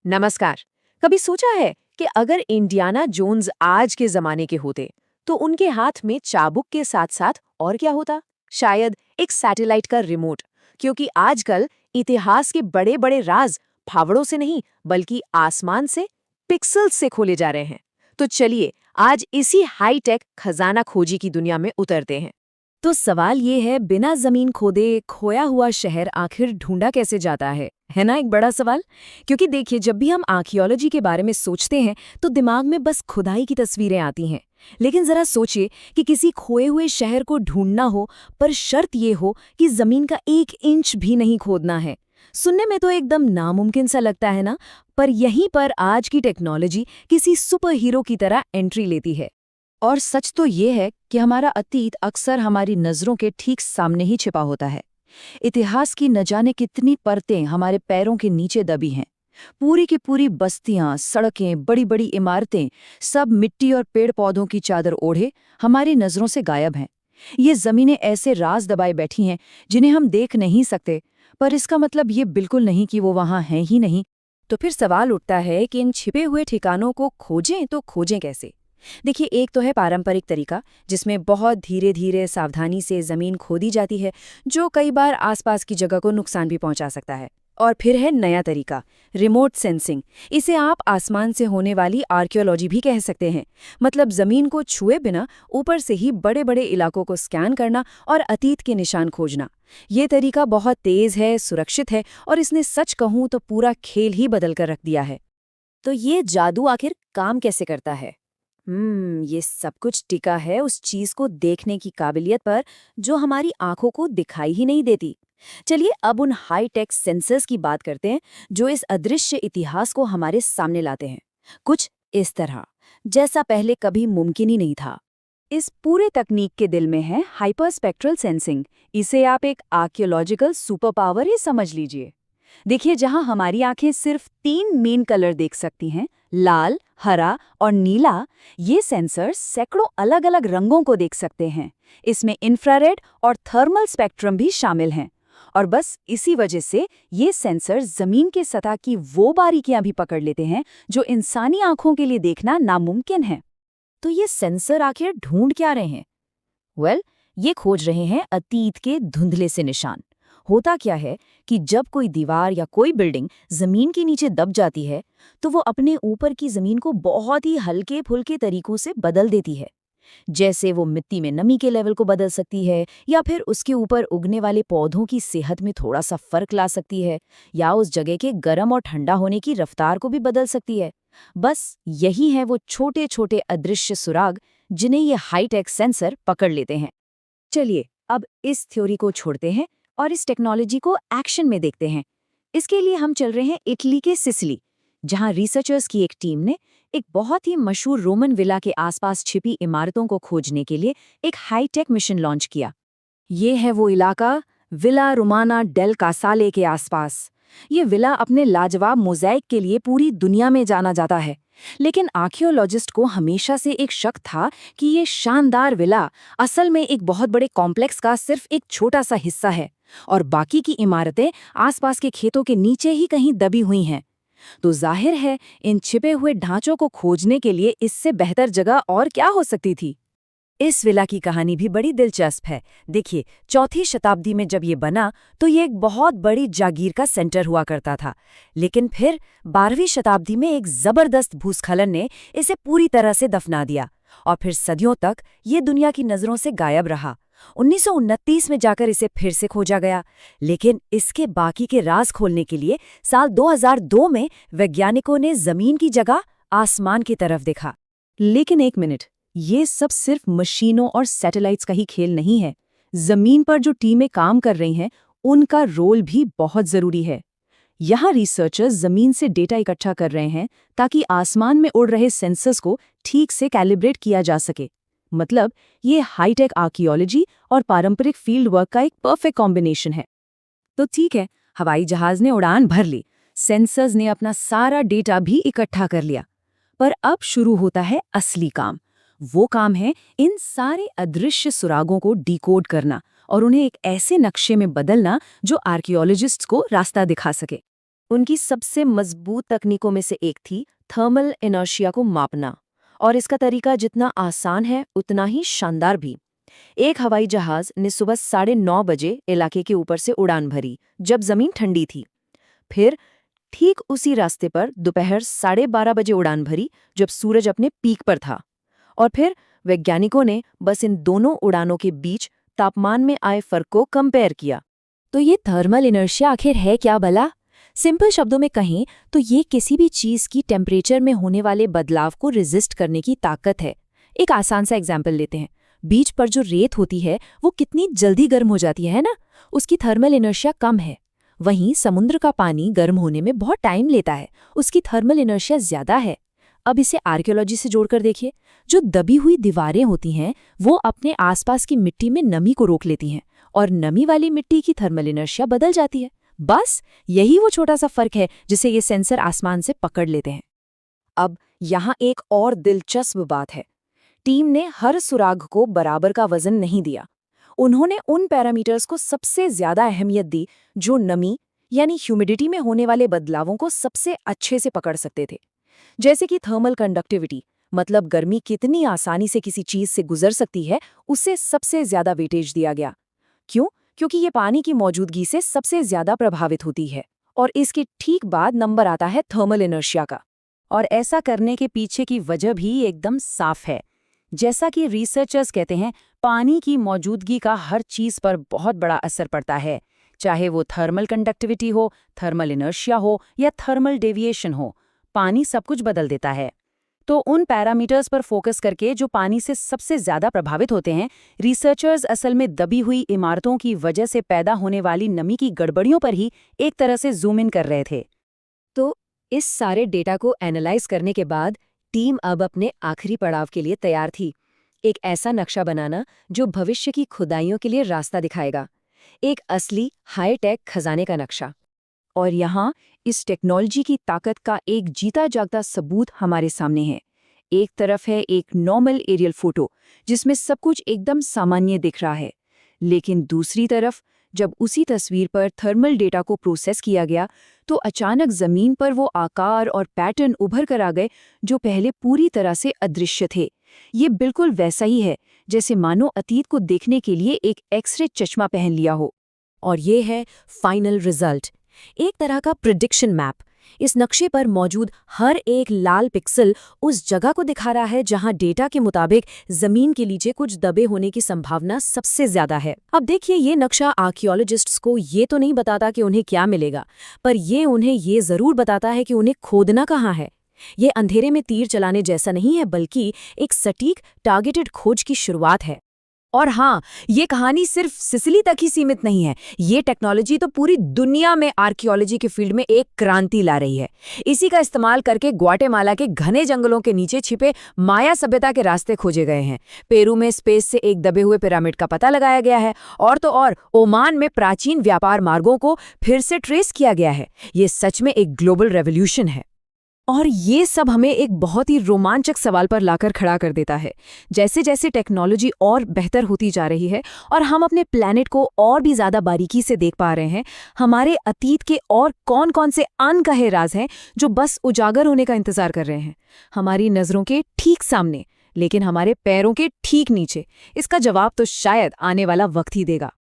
नमस्कार। कभी सोचा है कि अगर इंडियाना जोन्स आज के जमाने के होते तो उनके हाथ में चाबुक के साथ साथ और क्या होता? शायद एक सैटेलाइट का रिमोट। क्योंकि आजकल इतिहास के बड़े बड़े राज फावड़ों से नहीं बल्कि आसमान से, पिक्सल्स से खोले जा रहे हैं। तो चलिए आज इसी हाई टेक खजाना खोजी की दुनिया में उतरते हैं। तो सवाल ये है, बिना जमीन खोदे खोया हुआ शहर आखिर ढूंढा कैसे जाता है ना एक बड़ा सवाल। क्योंकि देखिए, जब भी हम आर्कियोलॉजी के बारे में सोचते हैं तो दिमाग में बस खुदाई की तस्वीरें आती हैं। लेकिन जरा सोचिए कि किसी खोए हुए शहर को ढूंढना हो, पर शर्त ये हो कि जमीन का 1 इंच भी नहीं खोदना है। सुनने में तो एकदम नामुमकिन सा लगता है ना। पर यहीं पर आज की टेक्नोलॉजी किसी सुपर हीरो की तरह एंट्री लेती है। और सच तो ये है कि हमारा अतीत अक्सर हमारी नज़रों के ठीक सामने ही छिपा होता है। इतिहास की न जाने कितनी परतें हमारे पैरों के नीचे दबी हैं। पूरी की पूरी बस्तियां, सड़कें, बड़ी बड़ी इमारतें, सब मिट्टी और पेड़ पौधों की चादर ओढ़े हमारी नज़रों से गायब हैं। ये ज़मीनें ऐसे राज दबाए बैठी हैं जिन्हें हम देख नहीं सकते, पर इसका मतलब ये बिल्कुल नहीं कि वो वहाँ हैं ही नहीं। तो फिर सवाल उठता है कि इन छिपे हुए ठिकानों को खोजें तो खोजें कैसे। देखिए, एक तो है पारंपरिक तरीका, जिसमें बहुत धीरे धीरे सावधानी से जमीन खोदी जाती है, जो कई बार आसपास की जगह को नुकसान भी पहुंचा सकता है। और फिर है नया तरीका, रिमोट सेंसिंग। इसे आप आसमान से होने वाली आर्कियोलॉजी भी कह सकते हैं। मतलब जमीन को छुए बिना ऊपर से ही बड़े बड़े इलाकों को स्कैन करना और अतीत के निशान खोजना। ये तरीका बहुत तेज है, सुरक्षित है, और इसने सच कहूं तो पूरा खेल ही बदल कर रख दिया है। तो ये जादू आखिर काम कैसे करता है? ये सब कुछ टिका है उस चीज को देखने की काबिलियत पर, जो हमारी आंखों को दिखाई ही नहीं देती। चलिए अब उन हाई टेक सेंसर्स की बात करते हैं, जो इस अदृश्य इतिहास को हमारे सामने लाते हैं। कुछ इस तरह, जैसा पहले कभी मुमकिन ही नहीं था। इस पूरे तकनीक के दिल में है हाइपरस्पेक्ट्रल सेंसिंग। इसे आप एक आर्कियोलॉजिकल सुपर पावर ही समझ लीजिए। देखिए, जहां हमारी आंखें सिर्फ 3 मेन कलर देख सकती हैं, लाल, हरा और नीला, ये सेंसर्स सैकड़ों अलग अलग रंगों को देख सकते हैं। इसमें इंफ्रारेड और थर्मल स्पेक्ट्रम भी शामिल हैं। और बस इसी वजह से ये सेंसर जमीन के सतह की वो बारीकियां भी पकड़ लेते हैं जो इंसानी आंखों के लिए देखना नामुमकिन है। तो ये सेंसर आखिर ढूंढ क्या रहे हैं? ये खोज रहे हैं अतीत के धुंधले से निशान। होता क्या है कि जब कोई दीवार या कोई बिल्डिंग जमीन के नीचे दब जाती है, तो वो अपने ऊपर की जमीन को बहुत ही हल्के फुल्के तरीकों से बदल देती है। जैसे वो मिट्टी में नमी के लेवल को बदल सकती है, या फिर उसके ऊपर उगने वाले पौधों की सेहत में थोड़ा सा फर्क ला सकती है, या उस जगह के गर्म और ठंडा होने की रफ्तार को भी बदल सकती है। बस यही है वो छोटे छोटे अदृश्य सुराग, जिन्हें ये हाईटेक सेंसर पकड़ लेते हैं। चलिए अब इस थ्योरी को छोड़ते हैं और इस टेक्नोलॉजी को एक्शन में देखते हैं। इसके लिए हम चल रहे हैं इटली के सिसिली, जहां रिसर्चर्स की एक टीम ने एक बहुत ही मशहूर रोमन विला के आसपास छिपी इमारतों को खोजने के लिए एक हाईटेक मिशन लॉन्च किया। ये है वो इलाका, विला रोमाना डेल कासाले के आसपास। ये विला अपने लाजवाब मोज़ेक के लिए पूरी दुनिया में जाना जाता है। लेकिन आर्कियोलॉजिस्ट को हमेशा से एक शक था कि ये शानदार विला असल में एक बहुत बड़े कॉम्प्लेक्स का सिर्फ एक छोटा सा हिस्सा है, और बाकी की इमारतें आसपास के खेतों के नीचे ही कहीं दबी हुई हैं। तो जाहिर है, इन छिपे हुए ढांचों को खोजने के लिए इससे बेहतर जगह और क्या हो सकती थी। इस विला की कहानी भी बड़ी दिलचस्प है। देखिए, 4वीं शताब्दी में जब ये बना तो ये एक बहुत बड़ी जागीर का सेंटर हुआ करता था। लेकिन फिर 12वीं शताब्दी में एक जबरदस्त भूस्खलन ने इसे पूरी तरह से दफना दिया, और फिर सदियों तक ये दुनिया की नजरों से गायब रहा। 1929 में जाकर इसे फिर से खोजा गया। लेकिन इसके बाकी के राज खोलने के लिए साल 2002 में वैज्ञानिकों ने जमीन की जगह आसमान की तरफ देखा। लेकिन एक मिनट, ये सब सिर्फ मशीनों और सैटेलाइट्स का ही खेल नहीं है। जमीन पर जो टीमें काम कर रही हैं, उनका रोल भी बहुत जरूरी है। यहाँ रिसर्चर्स जमीन से डेटा इकट्ठा कर रहे हैं ताकि आसमान में उड़ रहे सेंसर्स को ठीक से कैलिब्रेट किया जा सके। मतलब ये हाईटेक आर्कियोलॉजी और पारंपरिक फील्ड वर्क का एक परफेक्ट कॉम्बिनेशन है। तो ठीक है, हवाई जहाज ने उड़ान भर ली, सेंसर्स ने अपना सारा डेटा भी इकट्ठा कर लिया। पर अब शुरू होता है असली काम। वो काम है इन सारे अदृश्य सुरागों को डिकोड करना और उन्हें एक ऐसे नक्शे में बदलना जो आर्कियोलॉजिस्ट्स को रास्ता दिखा सके। उनकी सबसे मजबूत तकनीकों में से एक थी थर्मल इनर्शिया को मापना, और इसका तरीका जितना आसान है उतना ही शानदार भी। एक हवाई जहाज ने सुबह 9:30 बजे इलाके के ऊपर से उड़ान भरी जब जमीन ठंडी थी। फिर ठीक उसी रास्ते पर दोपहर 12:30 बजे उड़ान भरी जब सूरज अपने पीक पर था। और फिर वैज्ञानिकों ने बस इन दोनों उड़ानों के बीच तापमान में आए फर्क को कंपेयर किया। तो ये थर्मल इनर्शिया आखिर है क्या भला? सिंपल शब्दों में कहें तो ये किसी भी चीज की टेम्परेचर में होने वाले बदलाव को रेजिस्ट करने की ताकत है। एक आसान सा एग्जाम्पल लेते हैं। बीच पर जो रेत होती है वो कितनी जल्दी गर्म हो जाती है ना, उसकी थर्मल इनर्शिया कम है। वहीं समुद्र का पानी गर्म होने में बहुत टाइम लेता है, उसकी थर्मल इनर्शिया ज्यादा है। अब इसे आर्कियोलॉजी से जोड़कर देखिए। जो दबी हुई दीवारें होती हैं वो अपने आसपास की मिट्टी में नमी को रोक लेती हैं और नमी वाली मिट्टी की थर्मल इनर्शिया बदल जाती है। बस यही वो छोटा सा फर्क है जिसे ये सेंसर आसमान से पकड़ लेते हैं। अब यहाँ एक और दिलचस्प बात है। टीम ने हर सुराग को बराबर का वजन नहीं दिया। उन्होंने उन पैरामीटर्स को सबसे ज्यादा अहमियत दी जो नमी यानी ह्यूमिडिटी में होने वाले बदलावों को सबसे अच्छे से पकड़ सकते थे। जैसे कि थर्मल कंडक्टिविटी, मतलब गर्मी कितनी आसानी से किसी चीज से गुजर सकती है, उसे सबसे ज्यादा वेटेज दिया गया। क्यों? क्योंकि ये पानी की मौजूदगी से सबसे ज्यादा प्रभावित होती है। और इसके ठीक बाद नंबर आता है थर्मल इनर्शिया का। और ऐसा करने के पीछे की वजह भी एकदम साफ है। जैसा कि रिसर्चर्स कहते हैं, पानी की मौजूदगी का हर चीज पर बहुत बड़ा असर पड़ता है, चाहे वो थर्मल कंडक्टिविटी हो, थर्मल इनर्शिया हो या थर्मल डेविएशन हो। पानी सब कुछ बदल देता है। तो उन पैरामीटर्स पर फोकस करके जो पानी से सबसे ज्यादा प्रभावित होते हैं, रिसर्चर्स असल में दबी हुई इमारतों की वजह से पैदा होने वाली नमी की गड़बड़ियों पर ही एक तरह से जूम इन कर रहे थे। तो इस सारे डेटा को एनालाइज करने के बाद टीम अब अपने आखिरी पड़ाव के लिए तैयार थी। एक ऐसा नक्शा बनाना जो भविष्य की खुदाइयों के लिए रास्ता दिखाएगा। एक असली हाई-टेक खजाने का नक्शा। और यहाँ इस टेक्नोलॉजी की ताकत का एक जीता जागता सबूत हमारे सामने है। एक तरफ है एक नॉर्मल एरियल फोटो जिसमें सब कुछ एकदम सामान्य दिख रहा है, लेकिन दूसरी तरफ जब उसी तस्वीर पर थर्मल डेटा को प्रोसेस किया गया तो अचानक जमीन पर वो आकार और पैटर्न उभर कर आ गए जो पहले पूरी तरह से अदृश्य थे। ये बिल्कुल वैसा ही है जैसे मानो अतीत को देखने के लिए एक एक्सरे चश्मा पहन लिया हो। और ये है फाइनल रिजल्ट, एक तरह का प्रिडिक्शन मैप। इस नक्शे पर मौजूद हर एक लाल पिक्सल उस जगह को दिखा रहा है जहां डेटा के मुताबिक जमीन के नीचे कुछ दबे होने की संभावना सबसे ज्यादा है। अब देखिए, ये नक्शा आर्कियोलॉजिस्ट्स को ये तो नहीं बताता कि उन्हें क्या मिलेगा, पर ये उन्हें ये जरूर बताता है कि उन्हें खोदना कहाँ है। ये अंधेरे में तीर चलाने जैसा नहीं है, बल्कि एक सटीक टारगेटेड खोज की शुरुआत है। और हाँ, ये कहानी सिर्फ सिसिली तक ही सीमित नहीं है। ये टेक्नोलॉजी तो पूरी दुनिया में आर्कियोलॉजी के फील्ड में एक क्रांति ला रही है। इसी का इस्तेमाल करके ग्वाटेमाला के घने जंगलों के नीचे छिपे माया सभ्यता के रास्ते खोजे गए हैं। पेरू में स्पेस से एक दबे हुए पिरामिड का पता लगाया गया है, और तो और ओमान में प्राचीन व्यापार मार्गों को फिर से ट्रेस किया गया है। ये सच में एक ग्लोबल रेवोल्यूशन है। और ये सब हमें एक बहुत ही रोमांचक सवाल पर लाकर खड़ा कर देता है। जैसे जैसे टेक्नोलॉजी और बेहतर होती जा रही है और हम अपने प्लैनेट को और भी ज़्यादा बारीकी से देख पा रहे हैं, हमारे अतीत के और कौन-कौन से अनकहे राज हैं जो बस उजागर होने का इंतजार कर रहे हैं, हमारी नज़रों के ठीक सामने, लेकिन हमारे पैरों के ठीक नीचे। इसका जवाब तो शायद आने वाला वक्त ही देगा।